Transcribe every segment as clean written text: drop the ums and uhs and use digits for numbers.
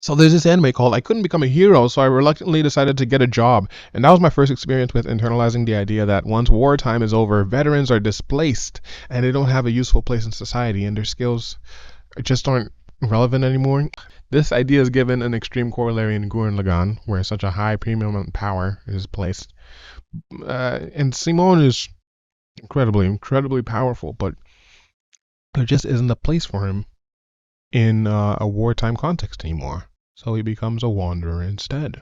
So there's this anime called I Couldn't Become a Hero, so I reluctantly decided to get a job. And that was my first experience with internalizing the idea that once wartime is over, veterans are displaced and they don't have a useful place in society and their skills just aren't relevant anymore. This idea is given an extreme corollary in Gurren Lagann, where such a high premium on power is placed. And Simon is incredibly powerful, but there just isn't a place for him in a wartime context anymore. So he becomes a wanderer instead.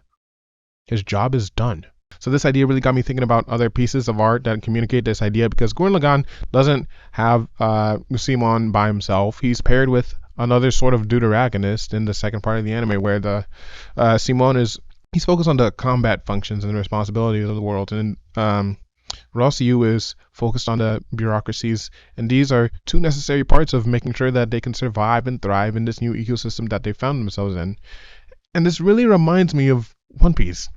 His job is done. So this idea really got me thinking about other pieces of art that communicate this idea, because Gurren Lagann doesn't have Simon by himself. He's paired with another sort of deuteragonist in the second part of the anime, where the Simon he's focused on the combat functions and the responsibilities of the world, and Rossiu is focused on the bureaucracies, and these are two necessary parts of making sure that they can survive and thrive in this new ecosystem that they found themselves in. And this really reminds me of One Piece.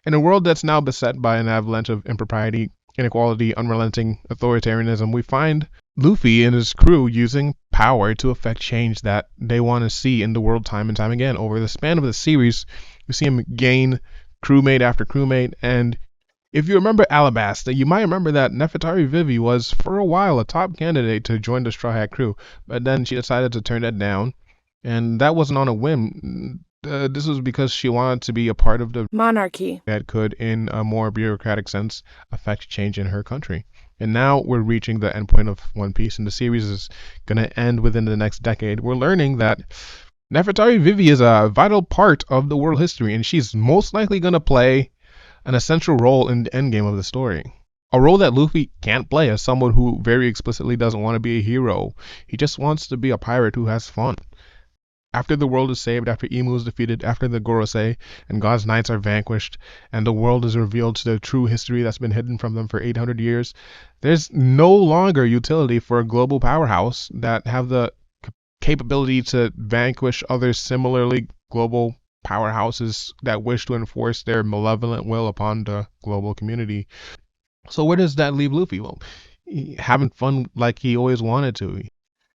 In a world that's now beset by an avalanche of impropriety, inequality, unrelenting authoritarianism, we find Luffy and his crew using power to affect change that they want to see in the world time and time again. Over the span of the series, you see him gain crewmate after crewmate, and if you remember Alabasta, you might remember that Nefertari Vivi was, for a while, a top candidate to join the Straw Hat crew, but then she decided to turn that down, and that wasn't on a whim. This was because she wanted to be a part of the monarchy that could, in a more bureaucratic sense, affect change in her country. And now we're reaching the endpoint of One Piece, and the series is going to end within the next decade. We're learning that Nefertari Vivi is a vital part of the world history, and she's most likely going to play an essential role in the endgame of the story. A role that Luffy can't play as someone who very explicitly doesn't want to be a hero. He just wants to be a pirate who has fun. After the world is saved, after Imu is defeated, after the Gorosei and God's Knights are vanquished, and the world is revealed to the true history that's been hidden from them for 800 years, there's no longer utility for a global powerhouse that have the capability to vanquish other similarly global powerhouses that wish to enforce their malevolent will upon the global community. So where does that leave Luffy? Well, having fun like he always wanted to.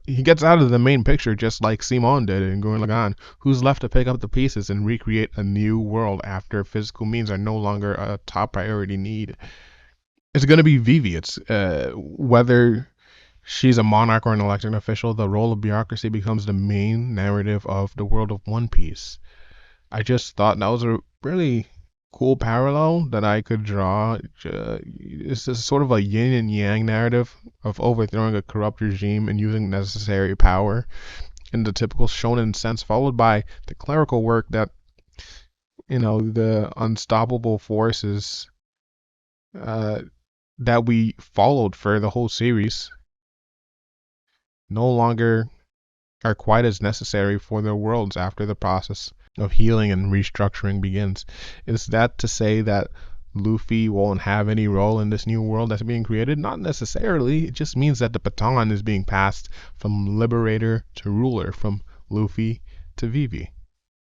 He gets out of the main picture just like Simon did in Gurren Lagann, who's left to pick up the pieces and recreate a new world after physical means are no longer a top priority need. It's going to be Vivi. It's whether she's a monarch or an elected official, the role of bureaucracy becomes the main narrative of the world of One Piece. I just thought that was a really cool parallel that I could draw. It's just sort of a yin and yang narrative of overthrowing a corrupt regime and using necessary power in the typical shonen sense, followed by the clerical work that, the unstoppable forces that we followed for the whole series no longer are quite as necessary for their worlds after the process of healing and restructuring begins. Is that to say that Luffy won't have any role in this new world that's being created? Not necessarily. It just means that the baton is being passed from liberator to ruler, from Luffy to Vivi.